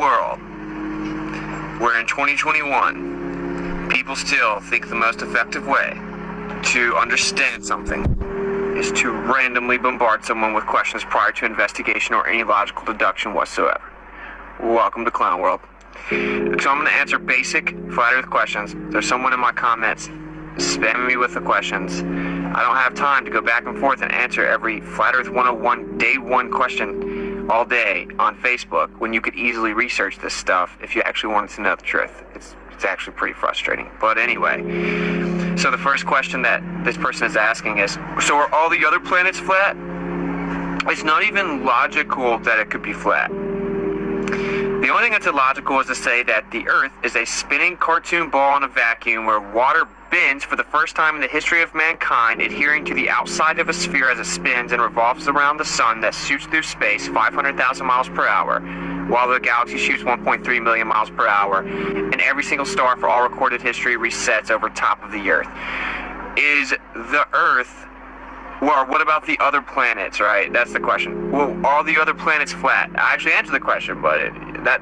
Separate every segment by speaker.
Speaker 1: world where in 2021 people still think the most effective way to understand something is to randomly bombard someone with questions prior to investigation or any logical deduction whatsoever. Welcome to Clown World. So I'm going to answer basic flat earth questions. There's someone in my comments spamming me with the questions. I don't have time to go back and forth and answer every Flat Earth 101 day one question all day on Facebook when you could easily research this stuff if you actually wanted to know the truth. It's actually pretty frustrating. But anyway, so the first question that this person is asking is, so are all the other planets flat? It's not even logical that it could be flat. The only thing that's illogical is to say that the Earth is a spinning cartoon ball in a vacuum where water bends for the first time in the history of mankind, adhering to the outside of a sphere as it spins and revolves around the sun that shoots through space 500,000 miles per hour, while the galaxy shoots 1.3 million miles per hour, and every single star for all recorded history resets over top of the Earth. Is the Earth... Well, what about the other planets, right? That's the question. Well, are the other planets flat? I actually answered the question, but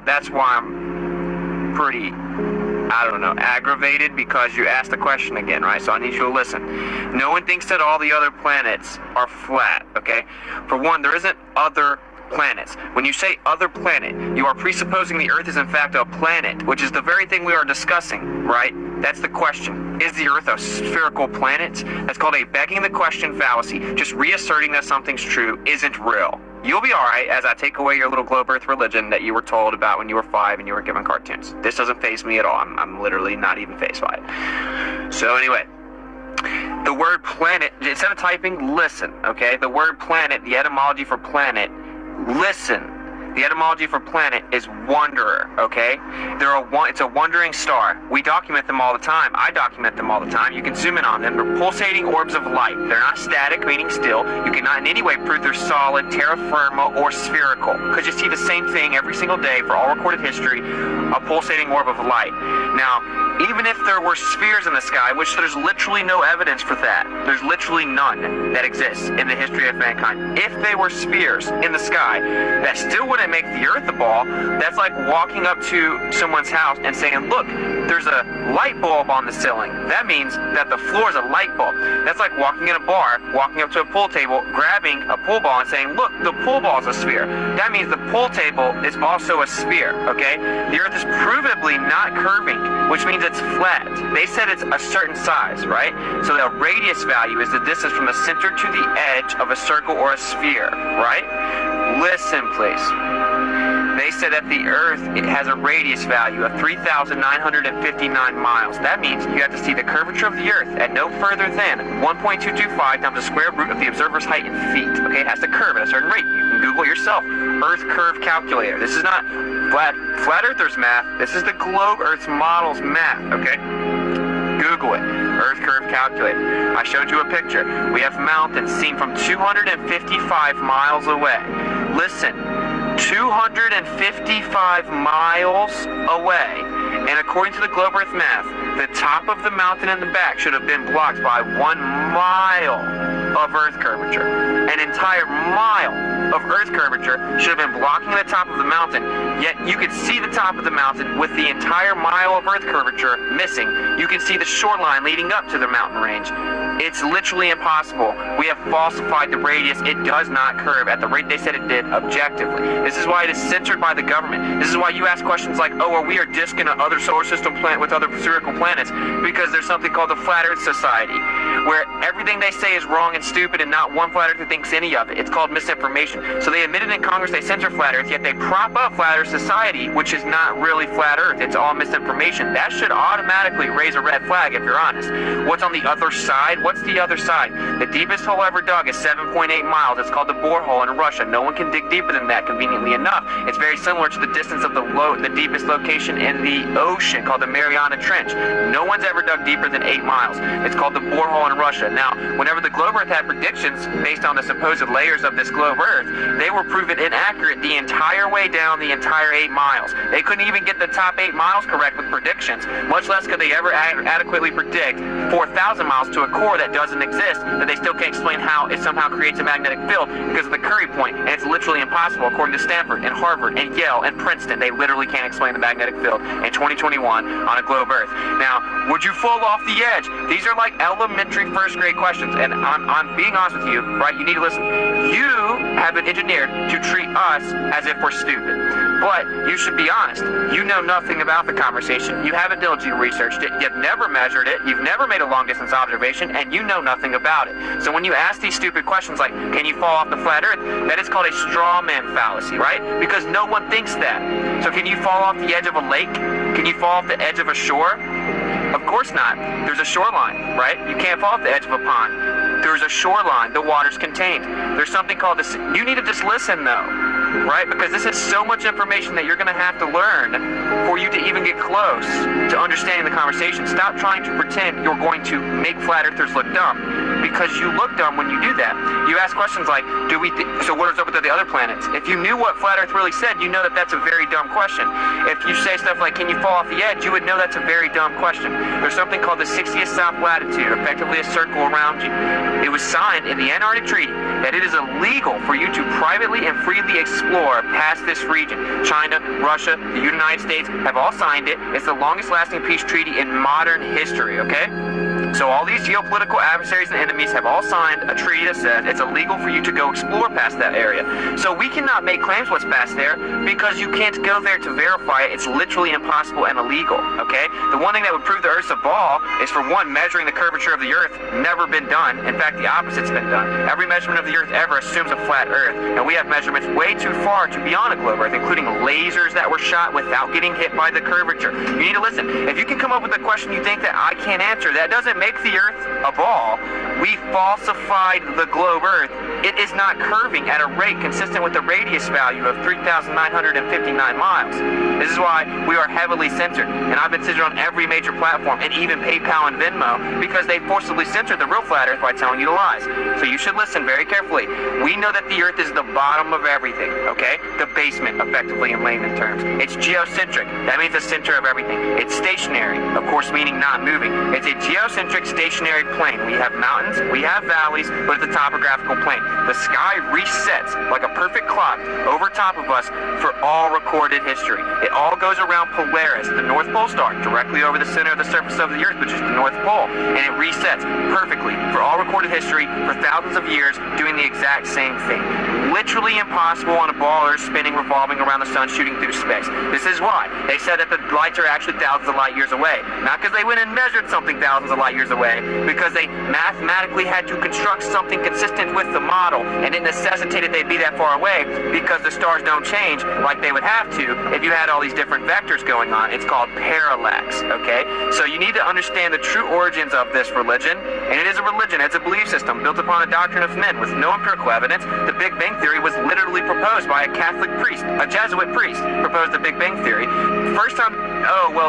Speaker 1: that's why I'm pretty, I don't know, aggravated, because you asked the question again, right? So I need you to listen. No one thinks that all the other planets are flat, okay? For one, there isn't other planets. When you say other planet, you are presupposing the Earth is in fact a planet, which is the very thing we are discussing, right? That's the question. Is the Earth a spherical planet? That's called a begging the question fallacy. Just reasserting that something's true isn't real. You'll be alright as I take away your little globe Earth religion that you were told about when you were 5 and you were given cartoons. This doesn't faze me at all. I'm literally not even fazed by it. So anyway, the word planet, instead of typing listen, okay? The word planet, the etymology for planet, listen. The etymology for planet is wanderer, okay? It's a wandering star. We document them all the time. I document them all the time. You can zoom in on them. They're pulsating orbs of light. They're not static, meaning still. You cannot in any way prove they're solid, terra firma, or spherical, because you see the same thing every single day for all recorded history, a pulsating orb of light. Now, even if there were spheres in the sky, which there's literally no evidence for that, there's literally none that exists in the history of mankind. If they were spheres in the sky, that still wouldn't make the Earth a ball. That's like walking up to someone's house and saying, look, there's a light bulb on the ceiling. That means that the floor is a light bulb. That's like walking in a bar, walking up to a pool table, grabbing a pool ball and saying, look, the pool ball is a sphere. That means the pool table is also a sphere, okay? The Earth is provably not curving, which means it's flat. They said it's a certain size, right? So the radius value is the distance from the center to the edge of a circle or a sphere, right? Listen, please. They said that the Earth, it has a radius value of 3,959 miles. That means you have to see the curvature of the Earth at no further than 1.225 times the square root of the observer's height in feet. Okay, it has to curve at a certain rate. You can Google it yourself. Earth curve calculator. This is not flat Earthers math. This is the globe Earth's models math, okay? Google it. Earth curve calculator. I showed you a picture. We have mountains seen from 255 miles away. Listen, 255 miles away. And according to the globe Earth math, the top of the mountain in the back should have been blocked by 1 mile of Earth curvature. An entire mile of Earth curvature should have been blocking the top of the mountain, yet you could see the top of the mountain with the entire mile of Earth curvature missing. You can see the shoreline leading up to the mountain range. It's literally impossible. We have falsified the radius. It does not curve at the rate they said it did objectively. This is why it is censored by the government. This is why you ask questions like, oh, are we a disk in another solar system planet with other spherical planets? Because there's something called the Flat Earth Society, where everything they say is wrong and stupid and not one flat earther thinks any of it. It's called misinformation. So they admitted in Congress they censor Flat Earth, yet they prop up Flat Earth Society, which is not really Flat Earth. It's all misinformation. That should automatically raise a red flag if you're honest. What's on the other side? What's the other side? The deepest hole ever dug is 7.8 miles. It's called the borehole in Russia. No one can dig deeper than that, conveniently enough. It's very similar to the distance of the deepest location in the ocean, called the Mariana Trench. No one's ever dug deeper than 8 miles. It's called the borehole in Russia. Now, whenever the globe Earth had predictions based on the supposed layers of this globe Earth, they were proven inaccurate the entire way down the entire 8 miles. They couldn't even get the top 8 miles correct with predictions, much less could they ever adequately predict 4,000 miles to a core that doesn't exist, that they still can't explain how it somehow creates a magnetic field because of the Curie point, and it's literally impossible according to Stanford and Harvard and Yale and Princeton. They literally can't explain the magnetic field in 2021 on a globe Earth. Now, would you fall off the edge? These are like elementary first grade questions, and I'm being honest with you, right? You need to listen. You have been engineered to treat us as if we're stupid. But you should be honest. You know nothing about the conversation. You haven't diligently researched it. You've never measured it. You've never made a long-distance observation, and you know nothing about it. So when you ask these stupid questions like, can you fall off the flat Earth? That is called a straw man fallacy, right? Because no one thinks that. So can you fall off the edge of a lake? Can you fall off the edge of a shore? Of course not. There's a shoreline, right? You can't fall off the edge of a pond. There's a shoreline. The water's contained. There's something called this. You need to just listen, though, right? Because this is so much information that you're going to have to learn for you to even get close to understanding the conversation. Stop trying to pretend you're going to make flat earthers look dumb, because you look dumb when you do that. You ask questions like, so what is up with the other planets? If you knew what flat earth really said, you know that that's a very dumb question. If you say stuff like, can you fall off the edge? You would know that's a very dumb question. There's something called the 60th south latitude, effectively a circle around you. It was signed in the Antarctic Treaty that it is illegal for you to privately and freely explore past this region. China, Russia, the United States have all signed it. It's the longest lasting peace treaty in modern history, okay? So all these geopolitical adversaries and enemies have all signed a treaty that says it's illegal for you to go explore past that area. So we cannot make claims what's past there because you can't go there to verify it. It's literally impossible and illegal, okay? The one thing that would prove the Earth's a ball is, for one, measuring the curvature of the Earth. Never been done. In fact, the opposite's been done. Every measurement of the Earth ever assumes a flat Earth, and we have measurements way too far to be on a globe Earth, including lasers that were shot without getting hit by the curvature. You need to listen. If you can come up with a question you think that I can't answer, that doesn't make the Earth a ball. We falsified the globe Earth. It is not curving at a rate consistent with the radius value of 3,959 miles. This is why we are heavily censored, and I've been censored on every major platform, and even PayPal and Venmo, because they forcibly censored the real flat Earth by telling you the lies. So you should listen very carefully. We know that the Earth is the bottom of everything, okay? The basement, effectively, in layman terms. It's geocentric. That means the center of everything. It's stationary, of course, meaning not moving. It's a geocentric stationary plane. We have mountains, we have valleys, but it's a topographical plane. The sky resets like a perfect clock over top of us for all recorded history. It all goes around Polaris, the North Pole star, directly over the center of the surface of the Earth, which is the North Pole, and it resets perfectly for all recorded history for thousands of years, doing the exact same thing. Literally impossible on a ball Earth spinning, revolving around the sun, shooting through space. This is why they said that the lights are actually thousands of light years away. Not because they went and measured something thousands of light years away, because they mathematically had to construct something consistent with the model, and it necessitated they be that far away because the stars don't change like they would have to if you had all these different vectors going on. It's called parallax, okay? So you need to understand the true origins of this religion, and it is a religion. It's a belief system built upon a doctrine of men with no empirical evidence. The Big Bang Theory was literally proposed by a Catholic priest, a Jesuit priest, proposed the Big Bang Theory. First time,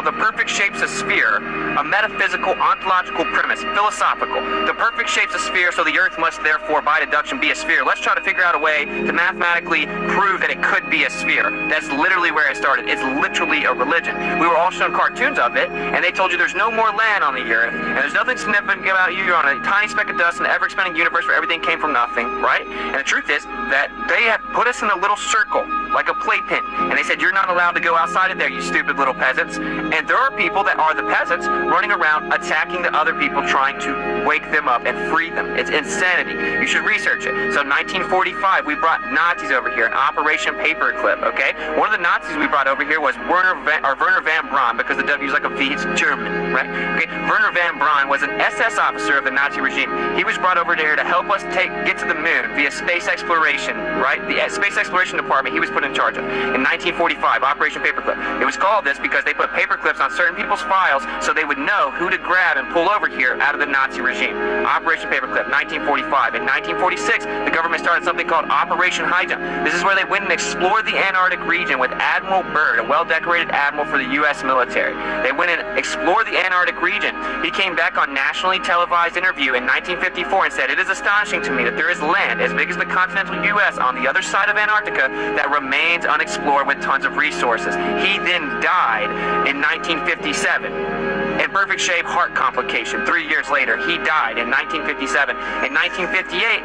Speaker 1: the perfect shape's a sphere, a metaphysical, ontological premise, philosophical. The perfect shape's a sphere, so the Earth must therefore, by deduction, be a sphere. Let's try to figure out a way to mathematically prove that it could be a sphere. That's literally where it started. It's literally a religion. We were all shown cartoons of it, and they told you there's no more land on the Earth, and there's nothing significant about you. You're on a tiny speck of dust in an ever-expanding universe where everything came from nothing, right? And the truth is that they have put us in a little circle, like a playpen, and they said, you're not allowed to go outside of there, you stupid little peasants. And there are people that are the peasants running around attacking the other people, trying to wake them up and free them. It's insanity. You should research it. So 1945, we brought Nazis over here in Operation Paperclip, okay? One of the Nazis we brought over here was Werner van Braun, because the W is like a V, it's German, right? Okay, Werner van Braun was an SS officer of the Nazi regime. He was brought over here to help us get to the moon via space exploration, right? The Space Exploration Department he was put in charge of in 1945, Operation Paperclip. It was called this because they put paper clips on certain people's files so they would know who to grab and pull over here out of the Nazi regime. Operation Paperclip, 1945. In 1946, the government started something called Operation High Jump. This is where they went and explored the Antarctic region with Admiral Byrd, a well-decorated admiral for the U.S. military. They went and explored the Antarctic region. He came back on nationally televised interview in 1954 and said, "It is astonishing to me that there is land as big as the continental U.S. on the other side of Antarctica that remains unexplored with tons of resources. He then died in 1957. In perfect shape, heart complication. 3 years later, he died in 1957. In 1958,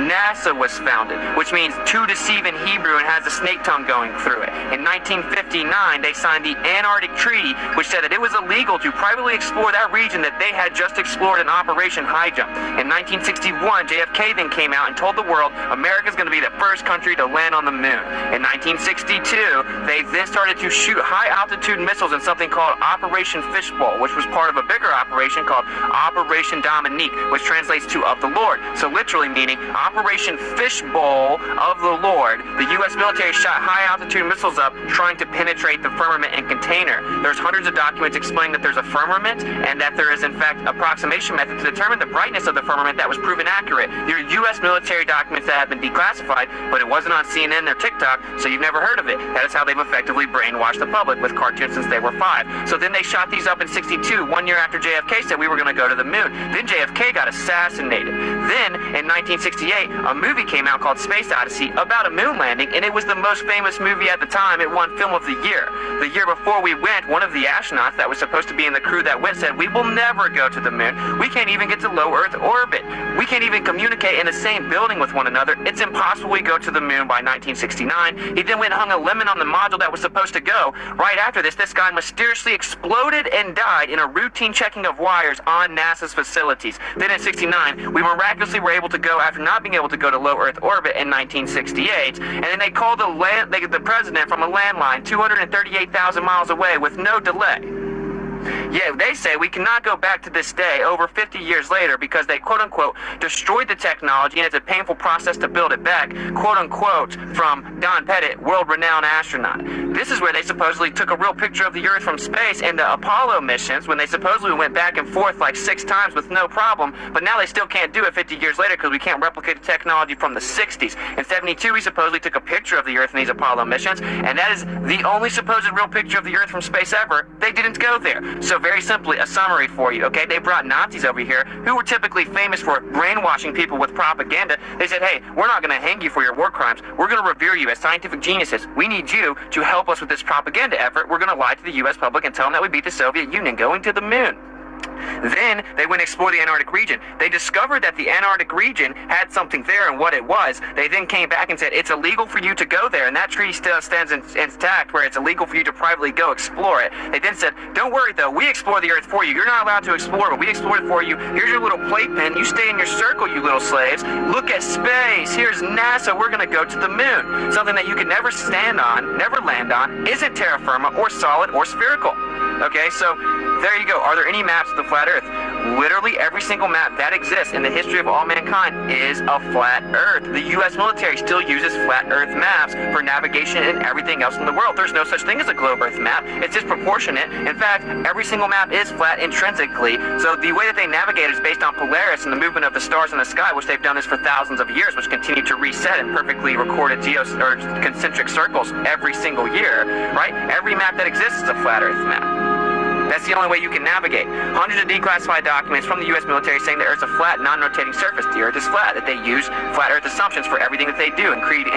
Speaker 1: NASA was founded, which means to deceive in Hebrew and has a snake tongue going through it. In 1959, they signed the Antarctic Treaty, which said that it was illegal to privately explore that region that they had just explored in Operation High Jump. In 1961, JFK then came out and told the world America's going to be the first country to land on the moon. In 1962, they then started to shoot high-altitude missiles in something called Operation Fishbowl, which was part of a bigger operation called Operation Dominique, which translates to of the Lord. So literally meaning Operation Fishbowl of the Lord. The U.S. military shot high-altitude missiles up trying to penetrate the firmament and container. There's hundreds of documents explaining that there's a firmament and that there is in fact approximation method to determine the brightness of the firmament that was proven accurate. There are U.S. military documents that have been declassified, but it wasn't on CNN or TikTok, so you've never heard of it. That is how they've effectively brainwashed the public with cartoons since they were 5. So then they shot these up in 62, 1 year after JFK said we were going to go to the moon. Then JFK got assassinated. Then, in 1968, a movie came out called Space Odyssey about a moon landing, and it was the most famous movie at the time. It won Film of the Year. The year before we went, one of the astronauts that was supposed to be in the crew that went said, we will never go to the moon. We can't even get to low Earth orbit. We can't even communicate in the same building with one another. It's impossible we go to the moon by 1969. He then went and hung a lemon on the module that was supposed to go. Right after this guy mysteriously exploded and died in a routine checking of wires on NASA's facilities. Then in 69, we miraculously were able to go after not being able to go to low Earth orbit in 1968. And then they called the president from a landline 238,000 miles away with no delay. Yeah, they say we cannot go back to this day over 50 years later because they quote-unquote destroyed the technology and it's a painful process to build it back, quote-unquote, from Don Pettit, world-renowned astronaut. This is where they supposedly took a real picture of the Earth from space in the Apollo missions when they supposedly went back and forth like 6 times with no problem, but now they still can't do it 50 years later because we can't replicate the technology from the 60s. In 72, we supposedly took a picture of the Earth in these Apollo missions, and that is the only supposed real picture of the Earth from space ever. They didn't go there. So very simply, a summary for you, okay? They brought Nazis over here who were typically famous for brainwashing people with propaganda. They said, hey, we're not going to hang you for your war crimes. We're going to revere you as scientific geniuses. We need you to help us with this propaganda effort. We're going to lie to the U.S. public and tell them that we beat the Soviet Union going to the moon. Then they went and explored the Antarctic region. They discovered that the Antarctic region had something there and what it was. They then came back and said, it's illegal for you to go there, and that treaty still stands intact where it's illegal for you to privately go explore it. They then said, don't worry though, we explore the Earth for you. You're not allowed to explore, but we explored it for you. Here's your little playpen. You stay in your circle, you little slaves. Look at space. Here's NASA. We're going to go to the moon. Something that you could never stand on, never land on, isn't terra firma or solid or spherical. Okay, so there you go. Are there any maps of the flat Earth? Literally every single map that exists in the history of all mankind is a flat Earth. The U.S. military still uses flat Earth maps for navigation and everything else in the world. There's no such thing as a globe Earth map. It's disproportionate. In fact, every single map is flat intrinsically. So the way that they navigate is based on Polaris and the movement of the stars in the sky, which they've done this for thousands of years, which continue to reset in perfectly recorded concentric circles every single year, right? Every map that exists is a flat Earth map. That's the only way you can navigate. Hundreds of declassified documents from the U.S. military saying the Earth's a flat, non-rotating surface. The Earth is flat, that they use flat Earth assumptions for everything that they do, including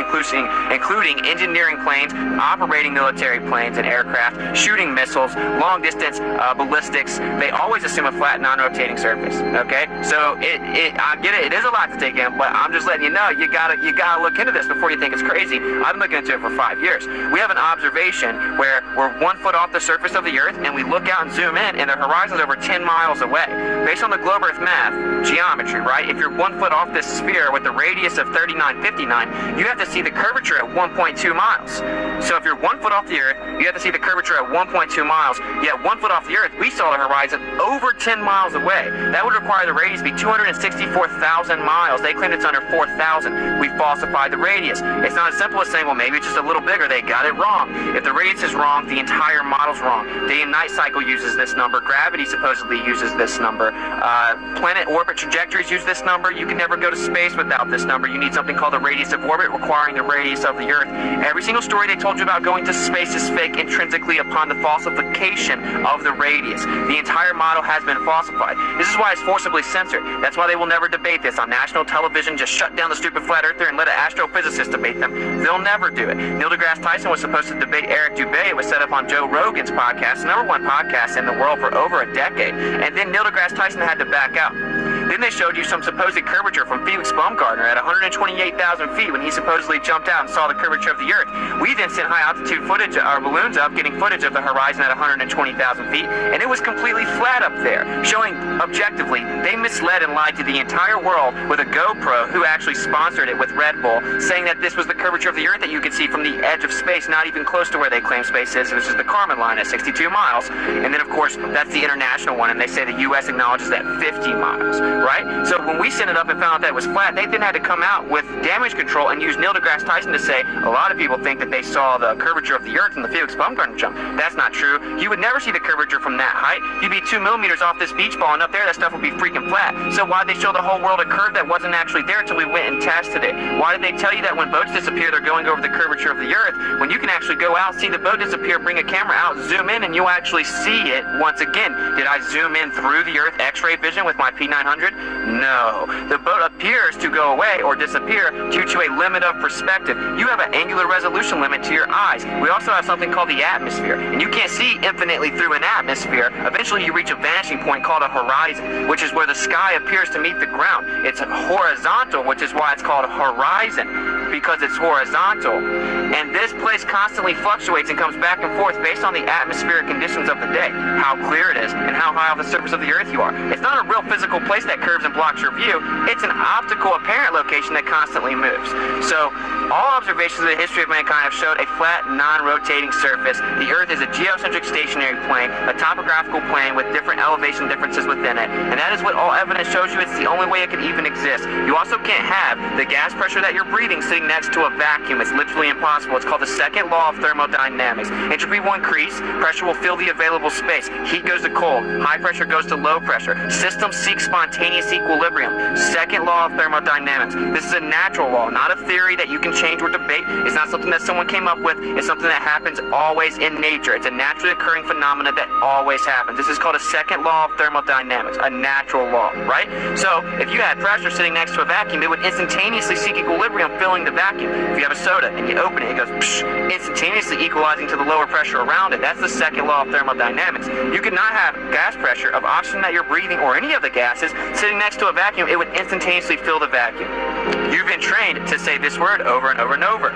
Speaker 1: engineering planes, operating military planes and aircraft, shooting missiles, long-distance ballistics. They always assume a flat, non-rotating surface. Okay, so I get it. It is a lot to take in, but I'm just letting you know you gotta look into this before you think it's crazy. I've been looking into it for 5 years. We have an observation where we're 1 foot off the surface of the Earth, and we look out and zoom in, and the horizon's over 10 miles away. Based on the globe Earth math, geometry, right? If you're 1 foot off this sphere with a radius of 3959, you have to see the curvature at 1.2 miles. So if you're 1 foot off the Earth, you have to see the curvature at 1.2 miles. Yet 1 foot off the Earth, we saw the horizon over 10 miles away. That would require the radius to be 264,000 miles. They claim it's under 4,000. We falsified the radius. It's not as simple as saying, well, maybe it's just a little bigger. They got it wrong. If the radius is wrong, the entire model's wrong. Day and night cycle uses this number. Gravity supposedly uses this number. Planet orbit trajectories use this number. You can never go to space without this number. You need something called the radius of orbit, requiring the radius of the Earth. Every single story they told you about going to space is fake intrinsically upon the falsification of the radius. The entire model has been falsified. This is why it's forcibly censored. That's why they will never debate this on national television. Just shut down the stupid flat earther and let an astrophysicist debate them. They'll never do it. Neil deGrasse Tyson was supposed to debate Eric Dubé. It was set up on Joe Rogan's podcast, the #1 podcast in the world for over a decade. And then Neil deGrasse Tyson had to back out. Then they showed you some supposed curvature from Felix Baumgartner at 128,000 feet when he supposedly jumped out and saw the curvature of the Earth. We then sent high-altitude footage, our balloons up, getting footage of the horizon at 120,000 feet, and it was completely flat up there, showing objectively they misled and lied to the entire world with a GoPro who actually sponsored it with Red Bull, saying that this was the curvature of the Earth that you could see from the edge of space, not even close to where they claim space is, which is the Kármán line at 62 miles. And then, of course, that's the international one, and they say the U.S. acknowledges that 50 miles. Right? So when we sent it up and found out that it was flat, they then had to come out with damage control and use Neil deGrasse Tyson to say a lot of people think that they saw the curvature of the Earth in the Felix Baumgartner jump. That's not true. You would never see the curvature from that height. You'd be 2 millimeters off this beach ball, and up there that stuff would be freaking flat. So why did they show the whole world a curve that wasn't actually there until we went and tested it? Why did they tell you that when boats disappear, they're going over the curvature of the Earth, when you can actually go out, see the boat disappear, bring a camera out, zoom in, and you'll actually see it once again? Did I zoom in through the Earth X-ray vision with my P900? No. The boat appears to go away or disappear due to a limit of perspective. You have an angular resolution limit to your eyes. We also have something called the atmosphere, and you can't see infinitely through an atmosphere. Eventually you reach a vanishing point called a horizon, which is where the sky appears to meet the ground. It's horizontal, which is why it's called a horizon, because it's horizontal. And this place constantly fluctuates and comes back and forth based on the atmospheric conditions of the day, how clear it is, and how high off the surface of the Earth you are. It's not a real physical place that curves and blocks your view. It's an optical apparent location that constantly moves. So all observations of the history of mankind have showed a flat, non-rotating surface. The Earth is a geocentric stationary plane, a topographical plane with different elevation differences within it. And that is what all evidence shows you. It's the only way it could even exist. You also can't have the gas pressure that you're breathing sitting next to a vacuum. It's literally impossible. It's called the second law of thermodynamics. Entropy will increase, pressure will fill the available space. Heat goes to cold, high pressure goes to low pressure. Systems seek spontaneous equilibrium. Second law of thermodynamics. This is a natural law, not a theory that you can change or debate. It's not something that someone came up with. It's something that happens always in nature. It's a naturally occurring phenomena that always happens. This is called a second law of thermodynamics, a natural law, right? So if you had pressure sitting next to a vacuum, it would instantaneously seek equilibrium, filling the vacuum. If you have a soda and you open it, it goes psh, instantaneously equalizing to the lower pressure around it. That's the second law of thermodynamics. You could not have gas pressure of oxygen that you're breathing or any of the gases sitting next to a vacuum. It would instantaneously fill the vacuum. You've been trained to say this word over and over and over.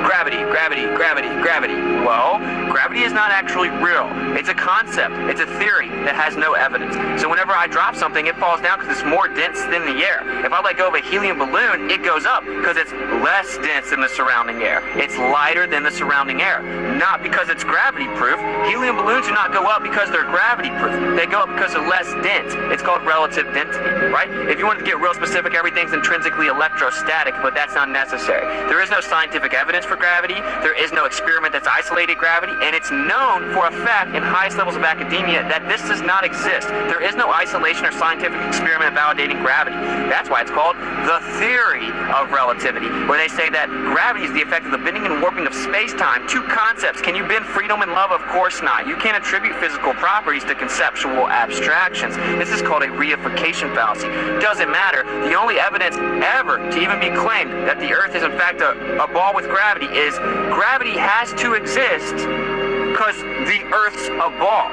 Speaker 1: Gravity, gravity, gravity, gravity. Well, gravity is not actually real. It's a concept. It's a theory that has no evidence. So whenever I drop something, it falls down because it's more dense than the air. If I let go of a helium balloon, it goes up because it's less dense than the surrounding air. It's lighter than the surrounding air. Not because it's gravity proof. Helium balloons do not go up because they're gravity proof. They go up because they're less dense. It's called relative density, right? If you wanted to get real specific, everything's intrinsically electrostatic, but that's not necessary. There is no scientific evidence for gravity. There is no experiment that's isolated gravity, and it's known for a fact in highest levels of academia that this does not exist. There is no isolation or scientific experiment validating gravity. That's why it's called the theory of relativity, where they say that gravity is the effect of the bending and warping of space-time. Two concepts. Can you bend freedom and love? Of course not. You can't attribute physical properties to conceptual abstractions. This is called a reification fallacy. Doesn't matter. The only evidence ever to even be claimed that the Earth is in fact a ball with gravity is gravity has to exist because the Earth's a ball.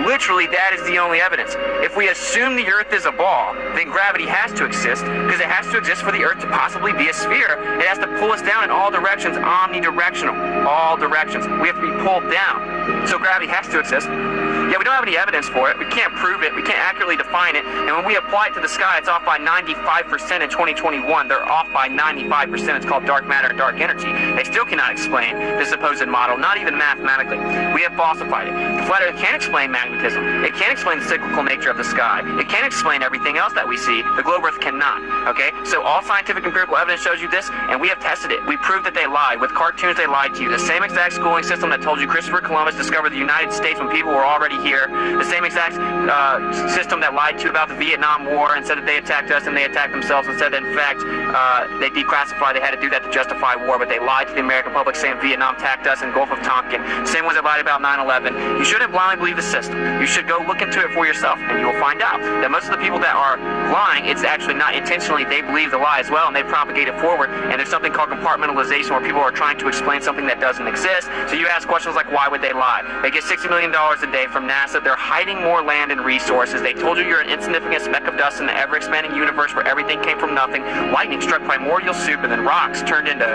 Speaker 1: Literally, that is the only evidence. If we assume the Earth is a ball, then gravity has to exist because it has to exist for the Earth to possibly be a sphere. It has to pull us down in all directions, omnidirectional, all directions. We have to be pulled down. So gravity has to exist. Yeah, we don't have any evidence for it. We can't prove it. We can't accurately define it. And when we apply it to the sky, it's off by 95% in 2021. They're off by 95%. It's called dark matter and dark energy. They still cannot explain the supposed model, not even mathematically. We have falsified it. The flat Earth can't explain magnetism. magnetism. It can't explain the cyclical nature of the sky. It can't explain everything else that we see. The globe Earth cannot. Okay? So all scientific empirical evidence shows you this, and we have tested it. We proved that they lied. With cartoons, they lied to you. The same exact schooling system that told you Christopher Columbus discovered the United States when people were already here. The same exact system that lied to you about the Vietnam War and said that they attacked us and they attacked themselves and said that, in fact, they declassified, they had to do that to justify war, but they lied to the American public saying Vietnam attacked us in Gulf of Tonkin. Same ones that lied about 9/11. You shouldn't blindly believe the system. You should go look into it for yourself, and you will find out that most of the people that are lying, it's actually not intentionally, they believe the lie as well, and they propagate it forward, and there's something called compartmentalization where people are trying to explain something that doesn't exist. So you ask questions like, why would they lie? They get $60 million a day from NASA. They're hiding more land and resources. They told you you're an insignificant speck of dust in the ever-expanding universe where everything came from nothing. Lightning struck primordial soup, and then rocks turned into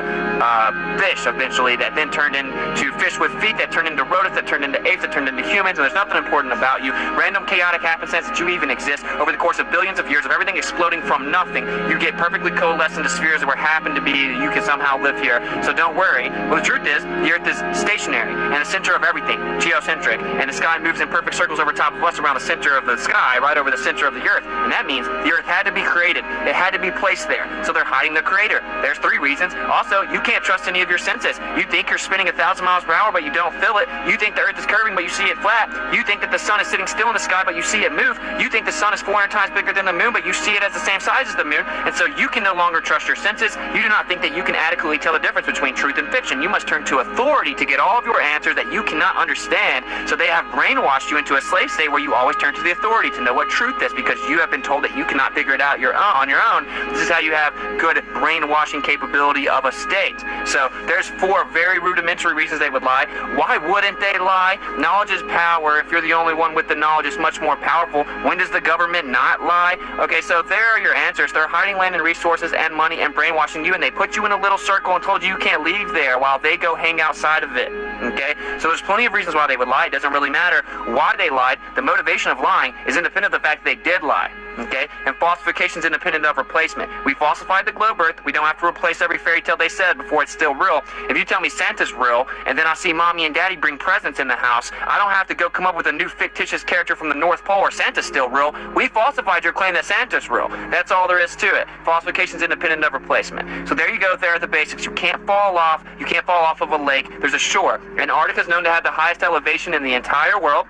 Speaker 1: fish eventually, that then turned into fish with feet, that turned into rodents, that turned into apes, that turned into humans, and there's nothing important about you. Random chaotic happenstance that you even exist over the course of billions of years of everything exploding from nothing. You get perfectly coalesced into spheres that were happen to be, you can somehow live here. So don't worry. Well, the truth is, the Earth is stationary and the center of everything, geocentric, and the sky moves in perfect circles over top of us around the center of the sky, right over the center of the Earth. And that means the Earth had to be created. It had to be placed there. So they're hiding the creator. There's 3 reasons. Also, you can't trust any of your senses. You think you're spinning 1,000 miles per hour, but you don't feel it. You think the Earth is curving, but you see it flat. You think that the sun is sitting still in the sky, but you see it move. You think the sun is 400 times bigger than the moon, but you see it as the same size as the moon. And so you can no longer trust your senses. You do not think that you can adequately tell the difference between truth and fiction. You must turn to authority to get all of your answers that you cannot understand. So they have brainwashed you into a slave state where you always turn to the authority to know what truth is, because you have been told that you cannot figure it out on your own. This is how you have good brainwashing capability of a state. So there's 4 very rudimentary reasons they would lie. Why wouldn't they lie? Knowledge is power. If you're the only one with the knowledge, it's much more powerful. When does the government not lie? Okay, so there are your answers. They're hiding land and resources and money and brainwashing you, and they put you in a little circle and told you can't leave there while they go hang outside of it. Okay, so there's plenty of reasons why they would lie. It doesn't really matter why they lied. The motivation of lying is independent of the fact that they did lie. Okay, and falsification is independent of replacement. We falsified the globe Earth. We don't have to replace every fairy tale they said before it's still real. If you tell me Santa's real, and then I see mommy and daddy bring presents in the house, I don't have to go come up with a new fictitious character from the North Pole or Santa's still real. We falsified your claim that Santa's real. That's all there is to it. Falsification is independent of replacement. So there you go, there are the basics. You can't fall off. You can't fall off of a lake. There's a shore. Antarctica is known to have the highest elevation in the entire world.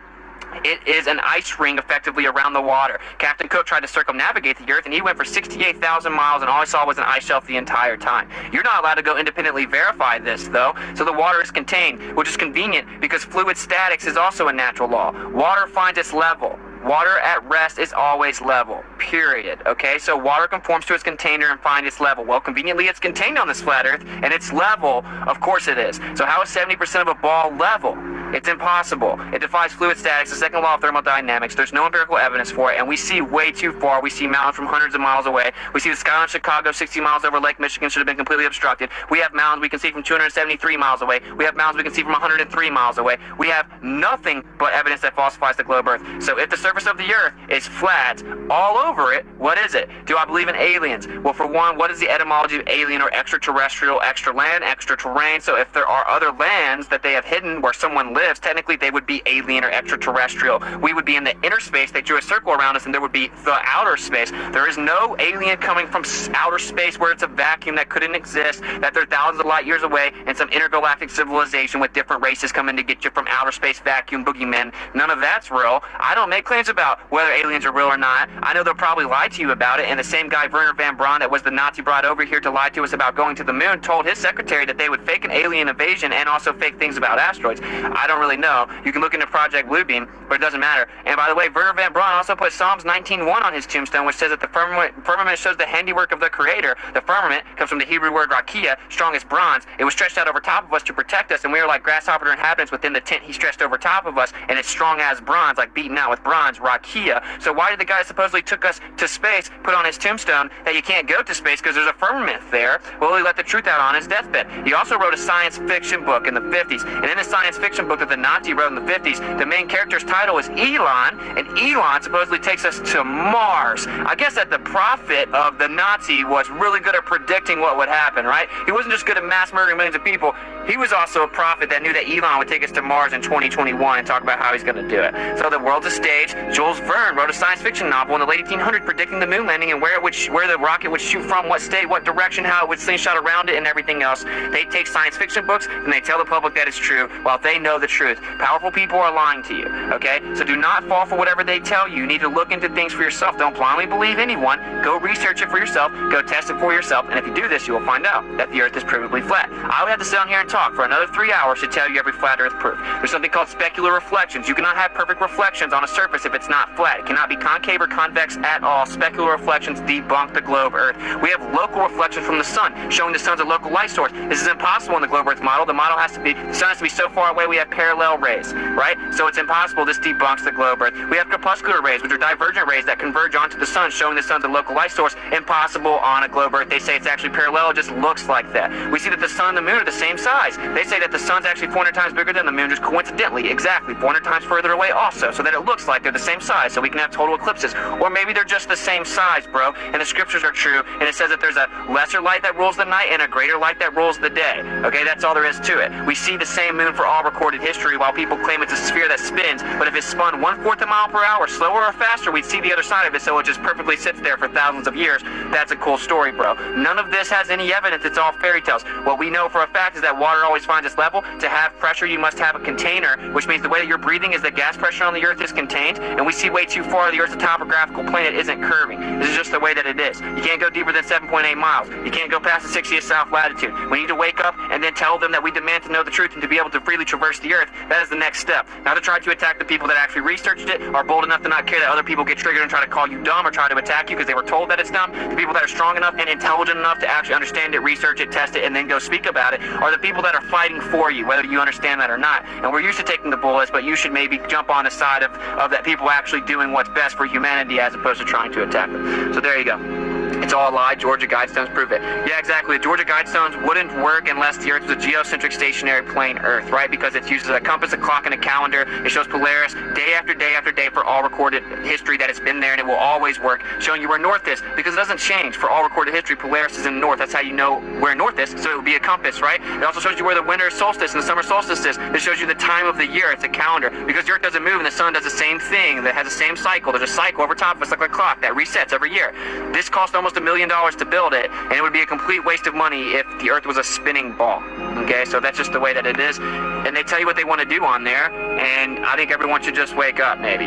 Speaker 1: It is an ice ring effectively around the water. Captain Cook tried to circumnavigate the Earth, and he went for 68,000 miles, and all he saw was an ice shelf the entire time. You're not allowed to go independently verify this, though, so the water is contained, which is convenient because fluid statics is also a natural law. Water finds its level. Water at rest is always level, period. Okay, so water conforms to its container and finds its level. Well, conveniently, it's contained on this flat Earth, and it's level. Of course it is. So how is 70% of a ball level? It's impossible. It defies fluid statics, the second law of thermodynamics. There's no empirical evidence for it, and we see way too far. We see mountains from hundreds of miles away. We see the skyline of Chicago 60 miles over Lake Michigan should have been completely obstructed. We have mountains we can see from 273 miles away. We have mountains we can see from 103 miles away. We have nothing but evidence that falsifies the globe Earth. So if the surface of the Earth is flat all over it, what is it? Do I believe in aliens? Well, for one, what is the etymology of alien or extraterrestrial? Extra land, extra terrain. So if there are other lands that they have hidden where someone lives, technically they would be alien or extraterrestrial. We would be in the inner space. They drew a circle around us, and there would be the outer space. There is no alien coming from outer space where it's a vacuum that couldn't exist, that they're thousands of light years away, and some intergalactic civilization with different races coming to get you from outer space vacuum boogeymen. None of that's real. I don't make claims about whether aliens are real or not. I know they'll probably lie to you about it, and the same guy, Werner von Braun, that was the Nazi brought over here to lie to us about going to the moon, told his secretary that they would fake an alien invasion and also fake things about asteroids. I don't really know. You can look into Project Bluebeam, but it doesn't matter. And by the way, Werner von Braun also put Psalms 19:1 on his tombstone, which says that the firmament shows the handiwork of the Creator. The firmament comes from the Hebrew word rakia, strong as bronze. It was stretched out over top of us to protect us, and we were like grasshopper inhabitants within the tent he stretched over top of us, and it's strong as bronze, like beaten out with bronze, rakia. So why did the guy that supposedly took us to space put on his tombstone that you can't go to space because there's a firmament there? Well, he let the truth out on his deathbed. He also wrote a science fiction book in the 50s, and in the science fiction book, book that the Nazi wrote in the 50s. The main character's title is Elon, and Elon supposedly takes us to Mars. I guess that the prophet of the Nazi was really good at predicting what would happen, right? He wasn't just good at mass murdering millions of people. He was also a prophet that knew that Elon would take us to Mars in 2021 and talk about how he's going to do it. So the world's a stage. Jules Verne wrote a science fiction novel in the late 1800s predicting the moon landing and where the rocket would shoot from, what state, what direction, how it would slingshot around it, and everything else. They take science fiction books and they tell the public that it's true while they know the truth. Powerful people are lying to you, okay? So do not fall for whatever they tell you. You need to look into things for yourself. Don't blindly believe anyone. Go research it for yourself. Go test it for yourself. And if you do this, you will find out that the earth is provably flat. I would have to sit down here and talk for another 3 hours to tell you every flat earth proof. There's something called specular reflections. You cannot have perfect reflections on a surface if it's not flat. It cannot be concave or convex at all. Specular reflections debunk the globe earth. We have local reflections from the sun, showing the sun's a local light source. This is impossible in the globe earth model. The model has to be, the sun has to be so far away we have parallel rays, right? So it's impossible. This debunks the globe earth. We have crepuscular rays, which are divergent rays that converge onto the sun, showing the sun's a local light source. Impossible on a globe earth. They say it's actually parallel. It just looks like that. We see that the sun and the moon are the same size. They say that the sun's actually 400 times bigger than the moon, just coincidentally, exactly 400 times further away also, so that it looks like they're the same size, so we can have total eclipses. Or maybe they're just the same size, bro, and the scriptures are true, and it says that there's a lesser light that rules the night and a greater light that rules the day. Okay, that's all there is to it. We see the same moon for all recorded history, while people claim it's a sphere that spins, but if it spun 1/4 a mile per hour, slower or faster, we'd see the other side of it, so it just perfectly sits there for thousands of years. That's a cool story, bro. None of this has any evidence. It's all fairy tales. What we know for a fact is that water always finds its level. To have pressure, you must have a container, which means the way that you're breathing is that gas pressure on the earth is contained, and we see way too far. The earth's a topographical plane. It isn't curving. This is just the way that it is. You can't go deeper than 7.8 miles. You can't go past the 60th south latitude. We need to wake up and then tell them that we demand to know the truth and to be able to freely traverse the earth. That is the next step. Not to try to attack the people that actually researched it, are bold enough to not care that other people get triggered and try to call you dumb or try to attack you because they were told that it's dumb. The people that are strong enough and intelligent enough to actually understand it, research it, test it, and then go speak about it are the people that are fighting for you, whether you understand that or not. And we're used to taking the bullets, but you should maybe jump on the side of that people actually doing what's best for humanity as opposed to trying to attack them. So there you go. It's all a lie. Georgia Guidestones prove it. Yeah, exactly. The Georgia Guidestones wouldn't work unless the Earth was a geocentric stationary plane Earth, right? Because it uses a compass, a clock, and a calendar. It shows Polaris day after day after day for all recorded history that it's been there, and it will always work, showing you where north is, because it doesn't change. For all recorded history, Polaris is in north. That's how you know where north is, so it would be a compass, right? It also shows you where the winter solstice and the summer solstice is. It shows you the time of the year. It's a calendar, because the Earth doesn't move and the sun does the same thing. That has the same cycle. There's a cycle over top of us like a clock that resets every year. This cost almost $1 million to build it, and it would be a complete waste of money if the Earth was a spinning ball. Okay, so that's just the way that it is, and they tell you what they want to do on there, and I think everyone should just wake up. Maybe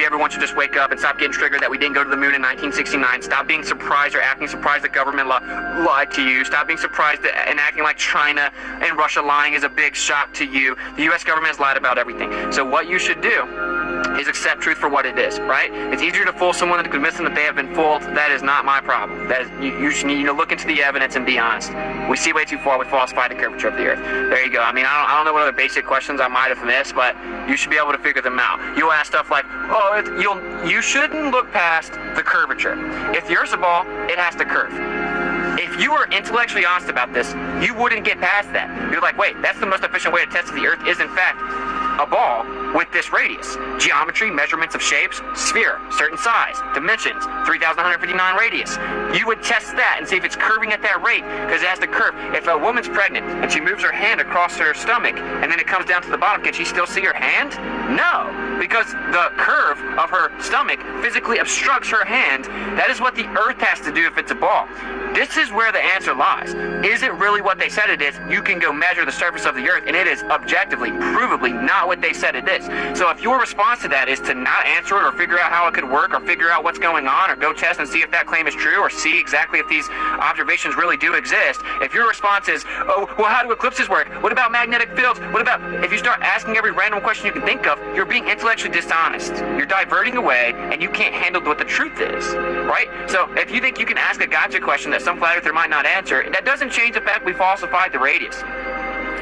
Speaker 1: everyone should just wake up and stop getting triggered that we didn't go to the moon in 1969. Stop being surprised or acting surprised the government lied to you. Stop being surprised and acting like China and Russia lying is a big shock to you. The U.S. government has lied about everything. So what you should do is accept truth for what it is, right? It's easier to fool someone than to convince them that they have been fooled. That is not my problem. That is, you should need to look into the evidence and be honest. We see way too far. We falsify the curvature of the Earth. There you go. I mean, I don't know what other basic questions I might have missed, but you should be able to figure them out. You'll ask stuff like, you shouldn't look past the curvature. If the Earth's a ball, it has to curve. If you were intellectually honest about this, you wouldn't get past that. You're like, wait, that's the most efficient way to test if the Earth is in fact a ball with this radius. Geometry, measurements of shapes, sphere, certain size, dimensions, 3,159 radius. You would test that and see if it's curving at that rate, because it has to curve. If a woman's pregnant and she moves her hand across her stomach and then it comes down to the bottom, can she still see her hand? No, because the curve of her stomach physically obstructs her hand. That is what the Earth has to do if it's a ball. This is where the answer lies. Is it really what they said it is? You can go measure the surface of the Earth, and it is objectively, provably not what they said it is. So if your response to that is to not answer it or figure out how it could work or figure out what's going on or go test and see if that claim is true or see exactly if these observations really do exist, if your response is, oh, well, how do eclipses work? What about magnetic fields? What about, if you start asking every random question you can think of, you're being intellectually dishonest. You're diverting away and you can't handle what the truth is, right? So if you think you can ask a gotcha question that some flat earther might not answer, that doesn't change the fact we falsified the radius.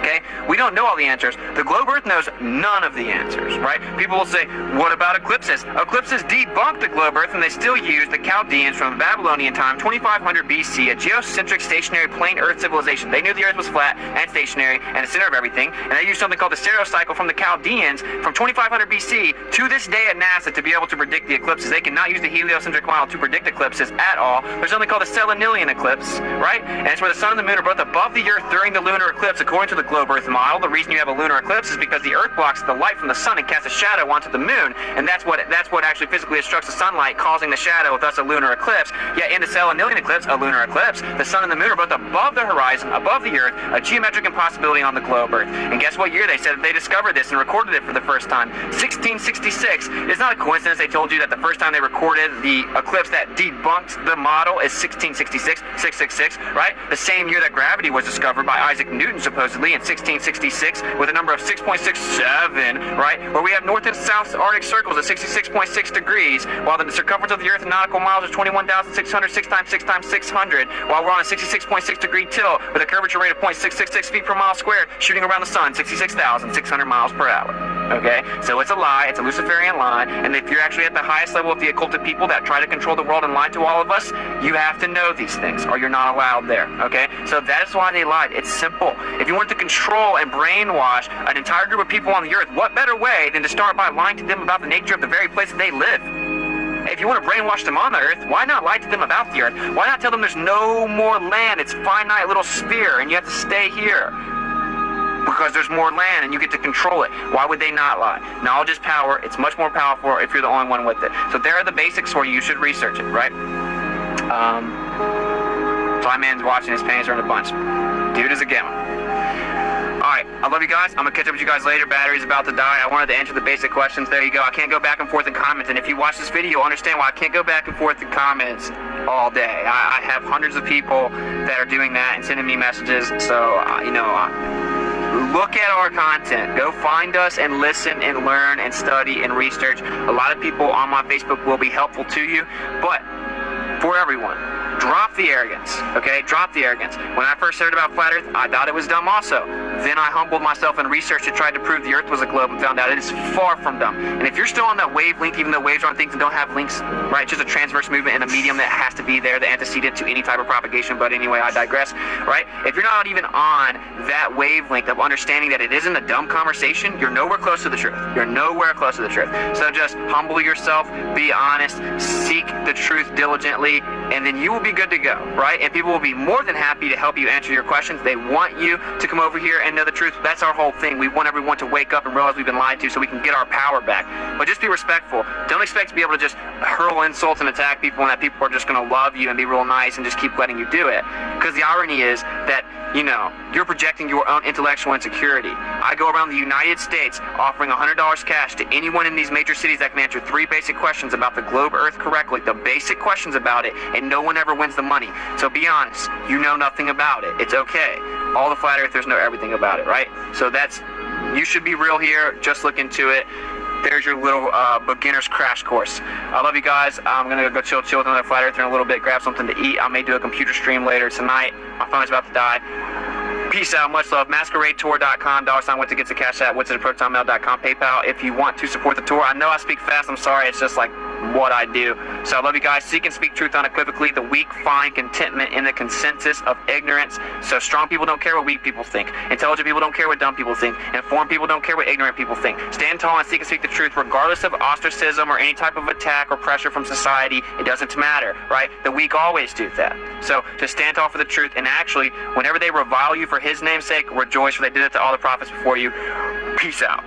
Speaker 1: Okay? We don't know all the answers. The globe Earth knows none of the answers, right? People will say, what about eclipses? Eclipses debunked the globe Earth, and they still use the Chaldeans from Babylonian time, 2500 BC, a geocentric stationary plane Earth civilization. They knew the Earth was flat and stationary and the center of everything, and they used something called the stereocycle from the Chaldeans from 2500 BC to this day at NASA to be able to predict the eclipses. They cannot use the heliocentric model to predict eclipses at all. There's something called the Selenilian eclipse, right? And it's where the sun and the moon are both above the Earth during the lunar eclipse, according to the globe Earth model. The reason you have a lunar eclipse is because the Earth blocks the light from the sun and casts a shadow onto the moon, and that's what actually physically obstructs the sunlight, causing the shadow, thus a lunar eclipse. Yet in the Selenilian eclipse, a lunar eclipse, the sun and the moon are both above the horizon, above the Earth, a geometric impossibility on the globe Earth. And guess what year they said that they discovered this and recorded it for the first time? 1666. It's not a coincidence they told you that the first time they recorded the eclipse that debunked the model is 1666, 666, right? The same year that gravity was discovered by Isaac Newton, supposedly, in 1666, with a number of 6.67, right? Where we have north and south Arctic circles at 66.6 degrees, while the circumference of the Earth in nautical miles is 21,600, 6 times 6 times 600, while we're on a 66.6 degree tilt with a curvature rate of 0.666 feet per mile squared, shooting around the sun 66,600 miles per hour. Okay? So it's a lie, it's a Luciferian lie, and if you're actually at the highest level of the occulted people that try to control the world and lie to all of us, you have to know these things, or you're not allowed there. Okay? So that is why they lied. It's simple. If you want to control and brainwash an entire group of people on the Earth, what better way than to start by lying to them about the nature of the very place that they live? If you want to brainwash them on the Earth, why not lie to them about the Earth? Why not tell them there's no more land, it's a finite little sphere, and you have to stay here? Because there's more land and you get to control it. Why would they not lie? Knowledge is power. It's much more powerful if you're the only one with it. So there are the basics for you. You should research it, right? Fly Man's watching, his panties are in a bunch. Dude is a gamer. Alright, I love you guys. I'm going to catch up with you guys later. Battery's about to die. I wanted to answer the basic questions. There you go. I can't go back and forth in comments. And if you watch this video, you'll understand why I can't go back and forth in comments all day. I have hundreds of people that are doing that and sending me messages. So, look at our content. Go find us and listen and learn and study and research. A lot of people on my Facebook will be helpful to you. But for everyone, drop the arrogance, okay? Drop the arrogance. When I first heard about Flat Earth, I thought it was dumb also. Then I humbled myself and researched and tried to prove the Earth was a globe and found out it is far from dumb. And if you're still on that wavelength, even though waves aren't things that don't have links, right? It's just a transverse movement in a medium that has to be there, the antecedent to any type of propagation. But anyway, I digress, right? If you're not even on that wavelength of understanding that it isn't a dumb conversation, you're nowhere close to the truth. You're nowhere close to the truth. So just humble yourself, be honest, seek the truth diligently, and then you will be good to go, right? And people will be more than happy to help you answer your questions. They want you to come over here and know the truth. That's our whole thing. We want everyone to wake up and realize we've been lied to so we can get our power back. But just be respectful. Don't expect to be able to just hurl insults and attack people and that people are just going to love you and be real nice and just keep letting you do it. Because the irony is that, you're projecting your own intellectual insecurity. I go around the United States offering $100 cash to anyone in these major cities that can answer 3 basic questions about the globe Earth correctly, the basic questions about it, and no one ever wins the money. So be honest, you know nothing about it. It's okay. All the flat earthers know everything about it, right? So you should be real here. Just look into it. There's your little beginner's crash course. I love you guys. I'm going to go chill with another flat earther in a little bit, grab something to eat. I may do a computer stream later tonight. My phone is about to die. Peace out. Much love. MasqueradeTour.com, $ what to get to cash at, what's at protonmail.com, PayPal if you want to support the tour. I know I speak fast. I'm sorry. It's just like what I do. So I love you guys. Seek and speak truth unequivocally. The weak find contentment in the consensus of ignorance. So strong people don't care what weak people think. Intelligent people don't care what dumb people think. Informed people don't care what ignorant people think. Stand tall and seek and speak the truth regardless of ostracism or any type of attack or pressure from society. It doesn't matter, right? The weak always do that. So just stand tall for the truth, and actually, whenever they revile you for his name's sake, rejoice, for they did it to all the prophets before you. Peace out.